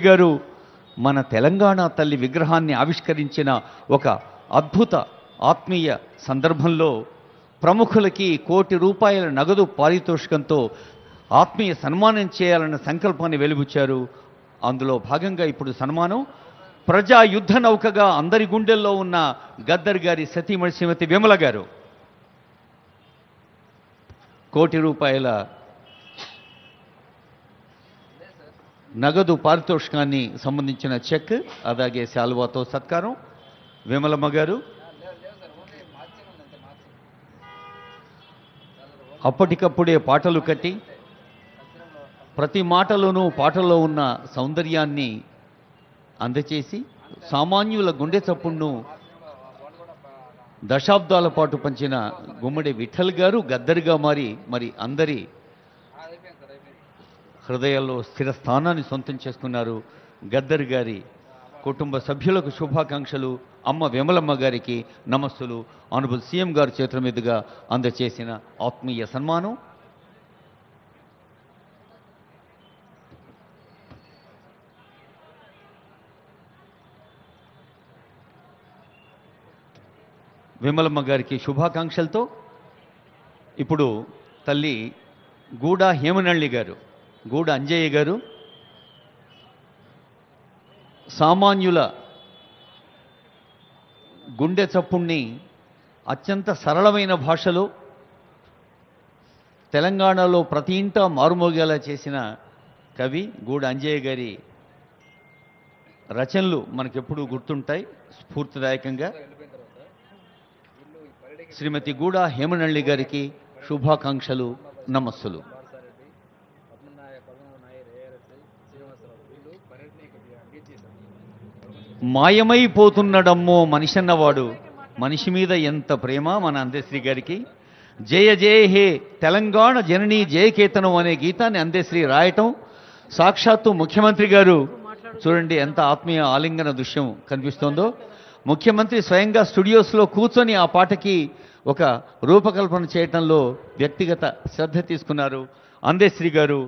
గారు మన తెలంగాణ తల్లి విగ్రహాన్ని ఆవిష్కరించిన ఒక అద్భుత ఆత్మీయ సందర్భంలో ప్రముఖులకి ₹1,00,00,000 నగదు పారితోషికంతో ఆత్మీయ సన్మానం చేయాలన్న సంకల్పాన్ని వెలిబుచ్చారు. అందులో భాగంగా ఇప్పుడు సన్మానం ప్రజా యుద్ధ నౌకగా అందరి గుండెల్లో ఉన్న గద్దర్ గారి సతీమణి శ్రీమతి విమల గారు ₹1,00,00,000 నగదు పారితోషికాన్ని సంబంధించిన చెక్ అలాగే శాలువాతో సత్కారం. విమలమ్మ గారు అప్పటికప్పుడే పాటలు కట్టి ప్రతి మాటలోనూ పాటల్లో ఉన్న సౌందర్యాన్ని అందచేసి సామాన్యుల గుండె చప్పుడును దశాబ్దాల పాటు పంచిన గుమ్మడి విఠల్ గారు గద్దర్గా మరి అందరి హృదయాల్లో స్థిర స్థానాన్ని సొంతం చేసుకున్నారు. గద్దర్ గారి కుటుంబ సభ్యులకు శుభాకాంక్షలు. అమ్మ విమలమ్మ గారికి నమస్సులు. ఆనరబుల్ సీఎం గారి చేతుల మీదుగా అందచేసిన ఆత్మీయ సన్మానం. విమలమ్మ గారికి శుభాకాంక్షలతో ఇప్పుడు తల్లి గూడ హేమనల్లి గారు, గూడ అంజయ్య గారు సామాన్యుల గుండె చప్పుణ్ణి అత్యంత సరళమైన భాషలో తెలంగాణలో ప్రతి ఇంటా మారుమోగేలా చేసిన కవి గూడ అంజయ్య గారి రచనలు మనకెప్పుడూ గుర్తుంటాయి స్ఫూర్తిదాయకంగా. శ్రీమతి గూడ హేమనల్లి గారికి శుభాకాంక్షలు, నమస్సులు. మాయమైపోతున్నడమ్మో మనిషన్నవాడు, మనిషి మీద ఎంత ప్రేమ మన అందశ్రీ గారికి. జయ జయ హే తెలంగాణ జననీ జయకేతనం అనే గీతాన్ని అందశ్రీ రాయటం, సాక్షాత్తు ముఖ్యమంత్రి గారు చూడండి ఎంత ఆత్మీయ ఆలింగన దృశ్యం కనిపిస్తోందో. ముఖ్యమంత్రి స్వయంగా స్టూడియోస్లో కూర్చొని ఆ పాటకి ఒక రూపకల్పన చేయటంలో వ్యక్తిగత శ్రద్ధ తీసుకున్నారు. అందశ్రీ గారు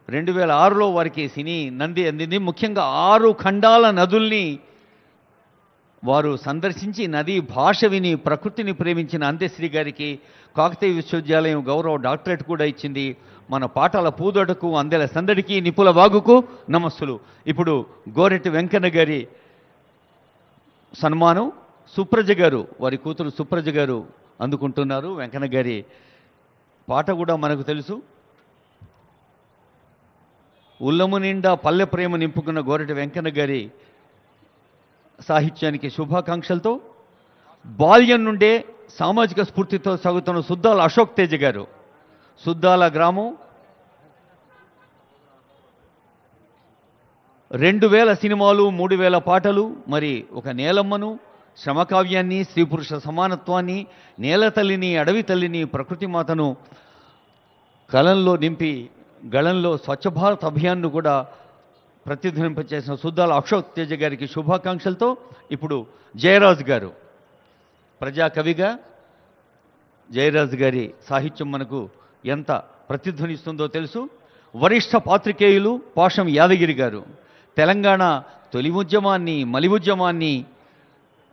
2006లో వారికి సినీ నంది అందింది. ముఖ్యంగా 6 ఖండాల నదుల్ని వారు సందర్శించి నదీ భాష విని ప్రకృతిని ప్రేమించిన అందశ్రీ గారికి కాకతీయ విశ్వవిద్యాలయం గౌరవ డాక్టరేట్ కూడా ఇచ్చింది. మన పాటల పూదొడకు అందెల సందడికి నిపుల వాగుకు నమస్సులు. ఇప్పుడు గోరెట్టి వెంకన్న గారి సన్మానం సుప్రజ గారు, వారి కూతురు సుప్రజ గారు అందుకుంటున్నారు. వెంకన్న గారి పాట కూడా మనకు తెలుసు. ఉల్లము నిండా పల్లె ప్రేమ నింపుకున్న గోరెటి వెంకన్న గారి సాహిత్యానికి శుభాకాంక్షలతో బాల్యం నుండే సామాజిక స్ఫూర్తితో సాగుతున్న సుద్దాల అశోక్ తేజ గారు, సుద్దాల గ్రామం 2000 సినిమాలు, 3000 పాటలు, మరి ఒక నేలమ్మను, శ్రమకావ్యాన్ని, స్త్రీ పురుష సమానత్వాన్ని, నేల తల్లిని, అడవి తల్లిని, ప్రకృతి మాతను కలంలో నింపి గళంలో స్వచ్ఛ భారత్ అభియాన్ను కూడా ప్రతిధ్వనింపచేసిన సుద్దాల అశోక్ తేజ గారికి శుభాకాంక్షలతో ఇప్పుడు జయరాజు గారు, ప్రజాకవిగా జయరాజు గారి సాహిత్యం మనకు ఎంత ప్రతిధ్వనిస్తుందో తెలుసు. వరిష్ఠ పాత్రికేయులు పాషం యాదగిరి గారు తెలంగాణ తొలి ఉద్యమాన్ని, మలి ఉద్యమాన్ని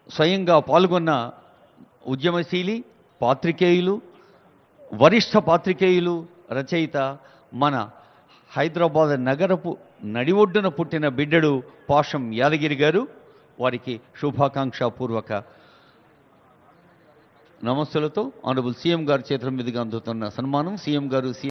స్వయంగా పాల్గొన్న ఉద్యమశీలి పాత్రికేయులు, వరిష్ఠ పాత్రికేయులు, రచయిత, మన హైదరాబాద్ నగరపు నడి ఒడ్డున పుట్టిన బిడ్డడు పాషం యాదగిరి గారు. వారికి శుభాకాంక్షాపూర్వక నమస్సులతో ఆనరబుల్ సీఎం గారి చేతుల మీదుగా అందుతున్న సన్మానం. సీఎం గారు